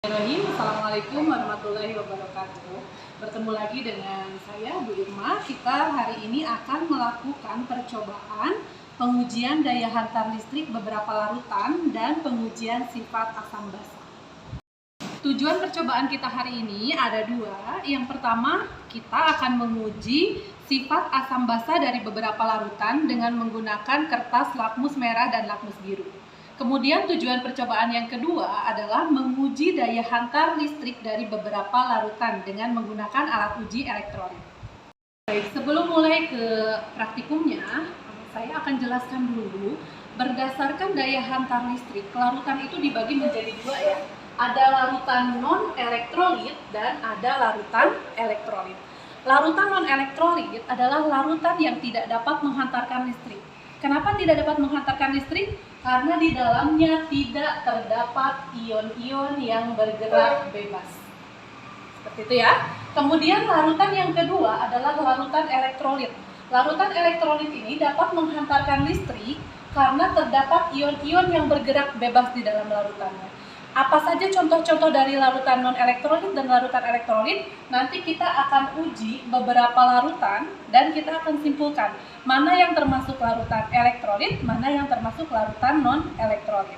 Assalamualaikum warahmatullahi wabarakatuh. Bertemu lagi dengan saya Bu Irma. Kita hari ini akan melakukan percobaan pengujian daya hantar listrik beberapa larutan dan pengujian sifat asam basa. Tujuan percobaan kita hari ini ada dua. Yang pertama, kita akan menguji sifat asam basa dari beberapa larutan dengan menggunakan kertas lakmus merah dan lakmus biru. Kemudian tujuan percobaan yang kedua adalah menguji daya hantar listrik dari beberapa larutan dengan menggunakan alat uji elektrolit. Baik, sebelum mulai ke praktikumnya, saya akan jelaskan dulu berdasarkan daya hantar listrik. Larutan itu dibagi menjadi dua ya. Ada larutan non-elektrolit dan ada larutan elektrolit. Larutan non-elektrolit adalah larutan yang tidak dapat menghantarkan listrik. Kenapa tidak dapat menghantarkan listrik? Karena di dalamnya tidak terdapat ion-ion yang bergerak bebas. Seperti itu ya. Kemudian larutan yang kedua adalah larutan elektrolit. Larutan elektrolit ini dapat menghantarkan listrik karena terdapat ion-ion yang bergerak bebas di dalam larutannya. Apa saja contoh-contoh dari larutan non-elektrolit dan larutan elektrolit? Nanti kita akan uji beberapa larutan dan kita akan simpulkan mana yang termasuk larutan elektrolit, mana yang termasuk larutan non-elektrolit.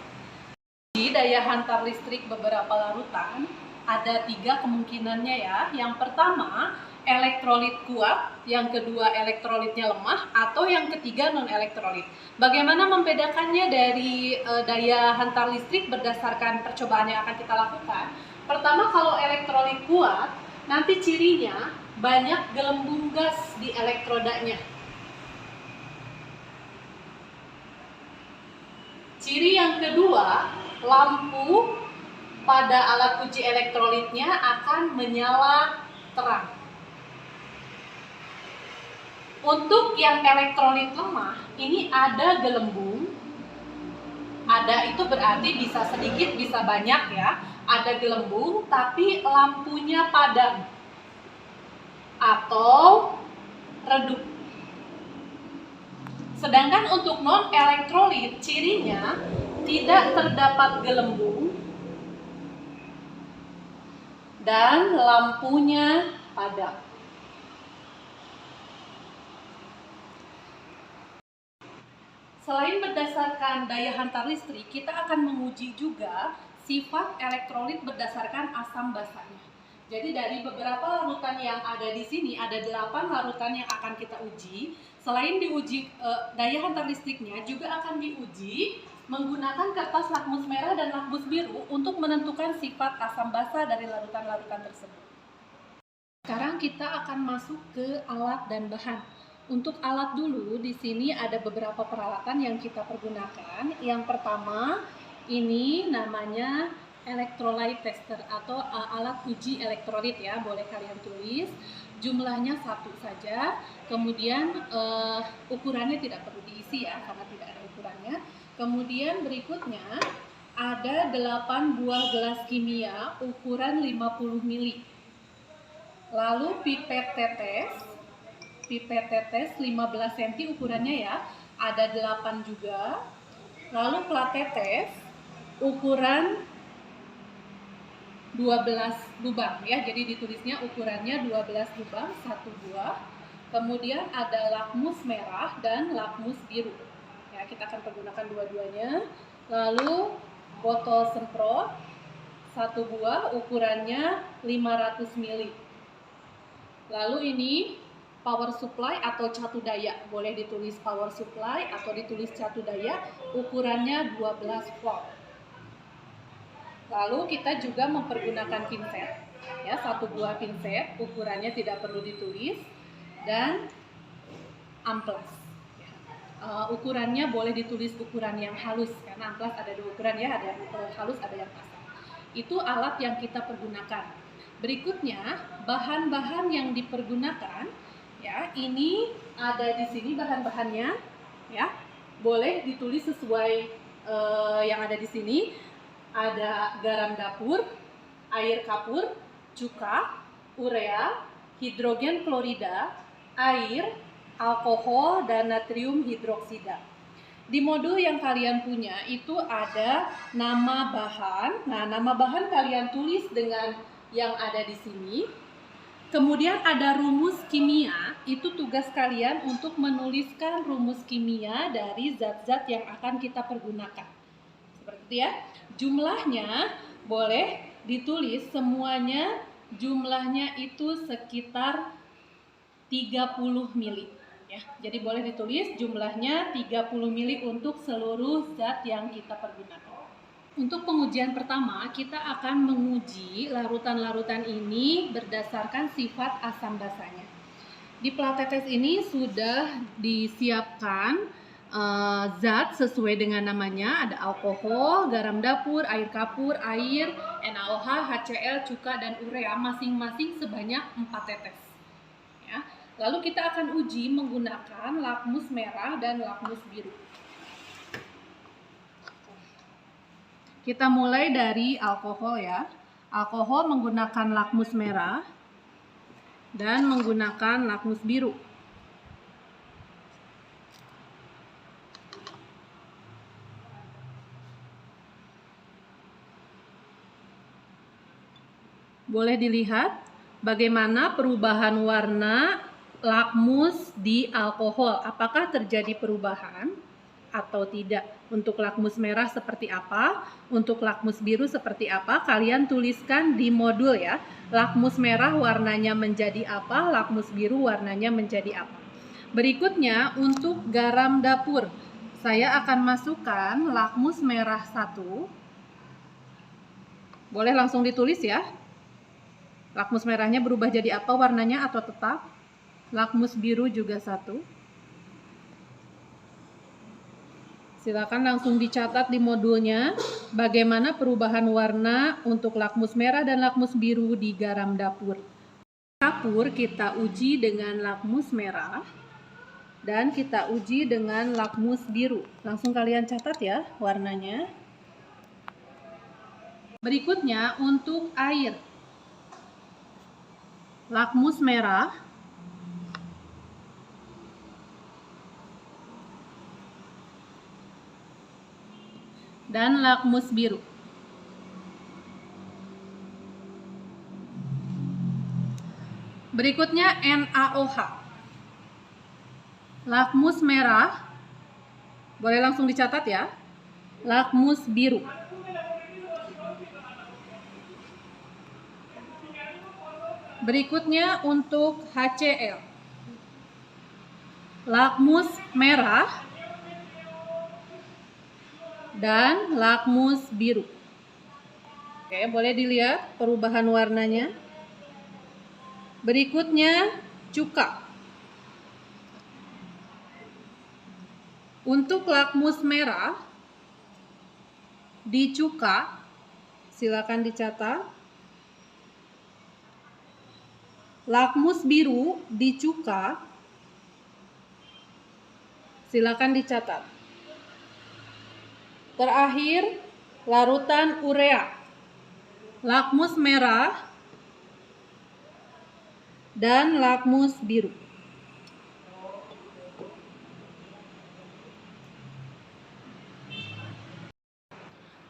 Di daya hantar listrik beberapa larutan ada tiga kemungkinannya ya. Yang pertama, elektrolit kuat, yang kedua elektrolitnya lemah, atau yang ketiga non-elektrolit. Bagaimana membedakannya dari daya hantar listrik berdasarkan percobaan yang akan kita lakukan? Pertama, kalau elektrolit kuat, nanti cirinya banyak gelembung gas di elektrodanya. Ciri yang kedua, lampu pada alat uji elektrolitnya akan menyala terang. Untuk yang elektrolit lemah, ini ada gelembung. Ada itu berarti bisa sedikit, bisa banyak ya. Ada gelembung, tapi lampunya padam atau redup. Sedangkan untuk non-elektrolit, cirinya tidak terdapat gelembung dan lampunya padam. Selain berdasarkan daya hantar listrik, kita akan menguji juga sifat elektrolit berdasarkan asam basanya. Jadi dari beberapa larutan yang ada di sini, ada 8 larutan yang akan kita uji. Selain diuji daya hantar listriknya, juga akan diuji menggunakan kertas lakmus merah dan lakmus biru untuk menentukan sifat asam basa dari larutan-larutan tersebut. Sekarang kita akan masuk ke alat dan bahan. Untuk alat dulu, di sini ada beberapa peralatan yang kita pergunakan. Yang pertama, ini namanya electrolyte tester atau alat uji elektrolit ya, boleh kalian tulis. Jumlahnya 1 saja. Kemudian ukurannya tidak perlu diisi ya, karena tidak ada ukurannya. Kemudian berikutnya ada 8 buah gelas kimia ukuran 50 ml. Lalu pipet tetes 15 cm ukurannya ya, ada 8 juga. Lalu plat tetes ukuran 12 lubang ya, jadi ditulisnya ukurannya 12 lubang, 1 buah. Kemudian ada lakmus merah dan lakmus biru ya, kita akan pergunakan dua-duanya. Lalu botol semprot 1 buah ukurannya 500 ml. Lalu ini power supply atau catu daya, boleh ditulis power supply atau ditulis catu daya, ukurannya 12 volt. Lalu kita juga mempergunakan pinset ya, 1 buah pinset, ukurannya tidak perlu ditulis, dan amplas. Ukurannya boleh ditulis ukuran yang halus, karena amplas ada 2 ukuran ya, ada yang halus, ada yang kasar. Itu alat yang kita pergunakan. Berikutnya, bahan-bahan yang dipergunakan ya, ini ada di sini bahan-bahannya ya, boleh ditulis sesuai yang ada di sini. Ada garam dapur, air kapur, cuka, urea, hidrogen klorida, air, alkohol, dan natrium hidroksida. Di modul yang kalian punya itu ada nama bahan. Nah, nama bahan kalian tulis dengan yang ada di sini. Kemudian ada rumus kimia, itu tugas kalian untuk menuliskan rumus kimia dari zat-zat yang akan kita pergunakan. Seperti itu ya. Jumlahnya boleh ditulis semuanya, jumlahnya itu sekitar 30 mili. Ya, jadi boleh ditulis jumlahnya 30 mili untuk seluruh zat yang kita pergunakan. Untuk pengujian pertama, kita akan menguji larutan-larutan ini berdasarkan sifat asam basanya. Di pelatetes ini sudah disiapkan zat sesuai dengan namanya, ada alkohol, garam dapur, air kapur, air, NaOH, HCl, cuka, dan urea, masing-masing sebanyak 4 tetes. Ya. Lalu kita akan uji menggunakan lakmus merah dan lakmus biru. Kita mulai dari alkohol ya. Alkohol menggunakan lakmus merah dan menggunakan lakmus biru. Boleh dilihat bagaimana perubahan warna lakmus di alkohol. Apakah terjadi perubahan atau tidak? Untuk lakmus merah seperti apa? Untuk lakmus biru seperti apa? Kalian tuliskan di modul ya. Lakmus merah warnanya menjadi apa? Lakmus biru warnanya menjadi apa? Berikutnya untuk garam dapur. Saya akan masukkan lakmus merah 1. Boleh langsung ditulis ya. Lakmus merahnya berubah jadi apa warnanya atau tetap? Lakmus biru juga 1. Silakan langsung dicatat di modulnya bagaimana perubahan warna untuk lakmus merah dan lakmus biru di garam dapur. Kapur kita uji dengan lakmus merah dan kita uji dengan lakmus biru. Langsung kalian catat ya warnanya. Berikutnya untuk air. Lakmus merah dan lakmus biru. Berikutnya NaOH. Lakmus merah, boleh langsung dicatat ya. Lakmus biru. Berikutnya untuk HCl. Lakmus merah dan lakmus biru. Oke, boleh dilihat perubahan warnanya. Berikutnya cuka. Untuk lakmus merah di cuka, silakan dicatat. Lakmus biru di cuka, silakan dicatat. Terakhir, larutan urea. Lakmus merah dan lakmus biru.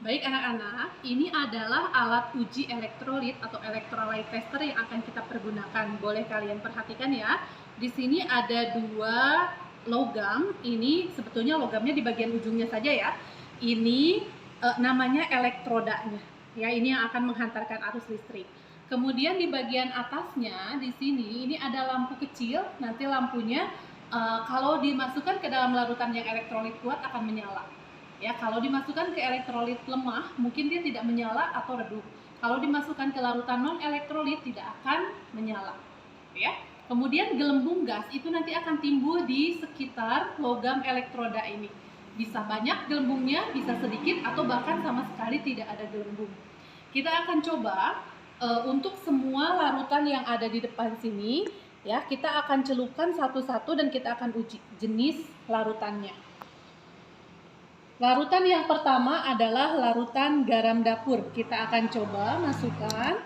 Baik anak-anak, ini adalah alat uji elektrolit atau electrolyte tester yang akan kita pergunakan. Boleh kalian perhatikan ya. Di sini ada 2 logam. Ini sebetulnya logamnya di bagian ujungnya saja ya. Ini namanya elektrodanya. Ya, ini yang akan menghantarkan arus listrik. Kemudian di bagian atasnya di sini ini ada lampu kecil. Nanti lampunya kalau dimasukkan ke dalam larutan yang elektrolit kuat akan menyala. Ya, kalau dimasukkan ke elektrolit lemah, mungkin dia tidak menyala atau redup. Kalau dimasukkan ke larutan non elektrolit tidak akan menyala. Ya. Kemudian gelembung gas itu nanti akan timbul di sekitar logam elektroda ini. Bisa banyak gelembungnya, bisa sedikit atau bahkan sama sekali tidak ada gelembung. Kita akan coba untuk semua larutan yang ada di depan sini, ya, kita akan celupkan satu-satu dan kita akan uji jenis larutannya. Larutan yang pertama adalah larutan garam dapur. Kita akan coba masukkan.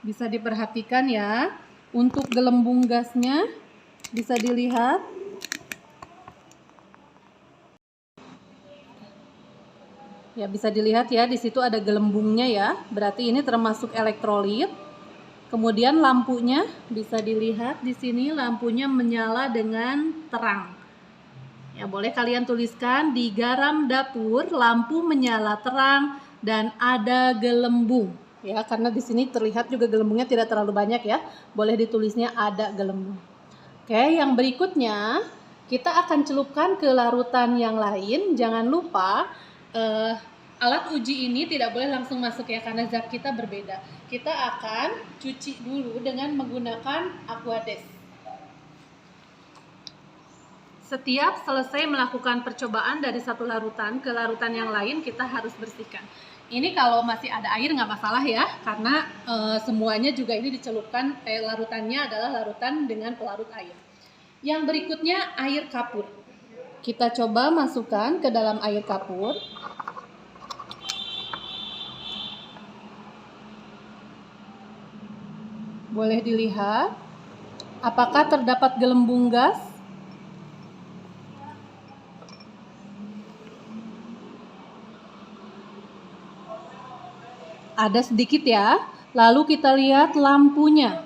Bisa diperhatikan ya, Untuk gelembung gasnya bisa dilihat. Ya, bisa dilihat ya, di situ ada gelembungnya ya. Berarti ini termasuk elektrolit. Kemudian lampunya bisa dilihat di sini, lampunya menyala dengan terang. Ya, boleh kalian tuliskan di garam dapur lampu menyala terang dan ada gelembung. Ya, karena di sini terlihat juga gelembungnya tidak terlalu banyak ya. Boleh ditulisnya ada gelembung. Oke, yang berikutnya kita akan celupkan ke larutan yang lain. Jangan lupa alat uji ini tidak boleh langsung masuk ya, karena zat kita berbeda. Kita akan cuci dulu dengan menggunakan Aquades. Setiap selesai melakukan percobaan dari satu larutan ke larutan yang lain, kita harus bersihkan. Ini kalau masih ada air nggak masalah ya, karena semuanya juga ini dicelupkan, larutannya adalah larutan dengan pelarut air. Yang berikutnya air kapur. Kita coba masukkan ke dalam air kapur. Boleh dilihat apakah terdapat gelembung gas. Ada sedikit ya. Lalu kita lihat lampunya.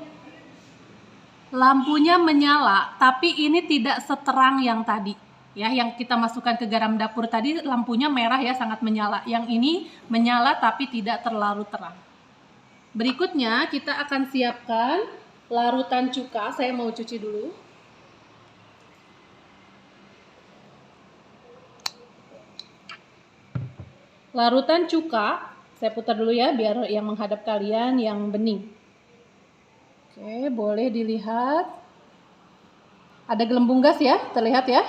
Lampunya menyala, tapi ini tidak seterang yang tadi. Ya, yang kita masukkan ke garam dapur tadi lampunya merah ya, sangat menyala. Yang ini menyala tapi tidak terlalu terang. Berikutnya kita akan siapkan larutan cuka. Saya mau cuci dulu. Larutan cuka, saya putar dulu ya biar yang menghadap kalian yang bening. Oke, boleh dilihat. Ada gelembung gas ya, terlihat ya.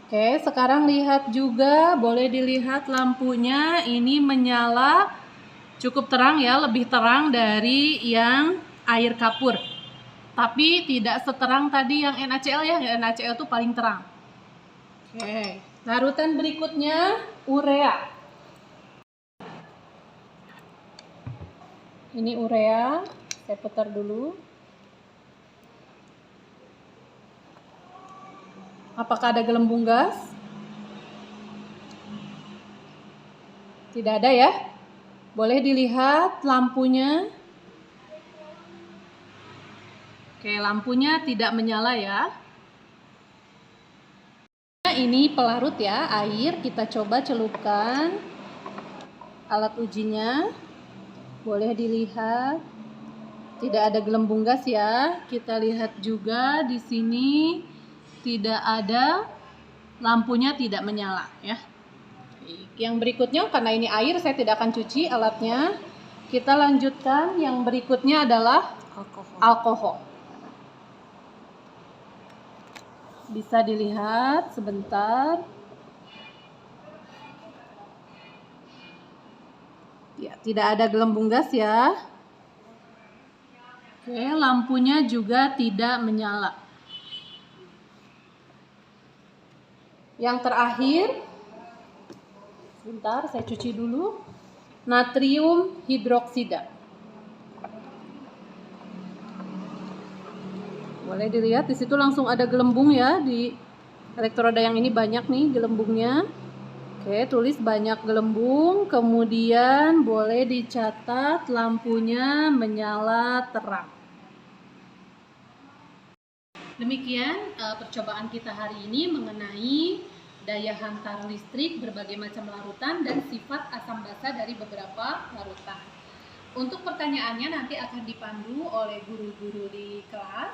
Oke, sekarang lihat juga, boleh dilihat lampunya ini menyala cukup terang ya, lebih terang dari yang air kapur. Tapi tidak seterang tadi yang NaCl ya, yang NaCl itu paling terang. Oke, larutan berikutnya urea. Ini urea, saya putar dulu. Apakah ada gelembung gas? Tidak ada ya. Boleh dilihat lampunya. Oke, lampunya tidak menyala ya. Ini pelarut ya, air. Kita coba celupkan alat ujinya. Boleh dilihat. Tidak ada gelembung gas ya. Kita lihat juga di sini tidak ada, lampunya tidak menyala ya. Yang berikutnya, karena ini air saya tidak akan cuci alatnya. Kita lanjutkan, yang berikutnya adalah alkohol. Bisa dilihat sebentar. Ya, tidak ada gelembung gas ya. Oke, lampunya juga tidak menyala. Yang terakhir, sebentar saya cuci dulu, natrium hidroksida. Boleh dilihat di situ langsung ada gelembung ya, di elektroda yang ini banyak nih gelembungnya. Oke, tulis banyak gelembung, kemudian boleh dicatat lampunya menyala terang. Demikian percobaan kita hari ini mengenai daya hantar listrik, berbagai macam larutan, dan sifat asam basa dari beberapa larutan. Untuk pertanyaannya nanti akan dipandu oleh guru-guru di kelas.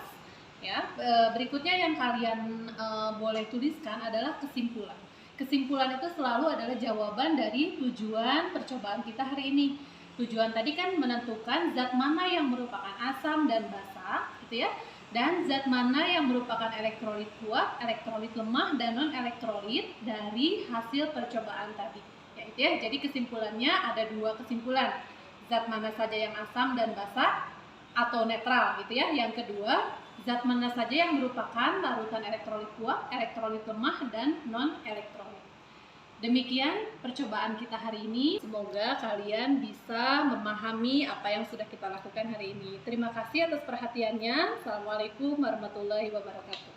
Ya, berikutnya yang kalian boleh tuliskan adalah kesimpulan. Kesimpulan itu selalu adalah jawaban dari tujuan percobaan kita hari ini. Tujuan tadi kan menentukan zat mana yang merupakan asam dan basa, gitu ya. Dan zat mana yang merupakan elektrolit kuat, elektrolit lemah, dan non-elektrolit dari hasil percobaan tadi. Ya, itu ya. Jadi kesimpulannya ada dua kesimpulan. Zat mana saja yang asam dan basa atau netral gitu ya. Yang kedua, zat mana saja yang merupakan larutan elektrolit kuat, elektrolit lemah, dan non-elektrolit. Demikian percobaan kita hari ini. Semoga kalian bisa memahami apa yang sudah kita lakukan hari ini. Terima kasih atas perhatiannya. Assalamualaikum warahmatullahi wabarakatuh.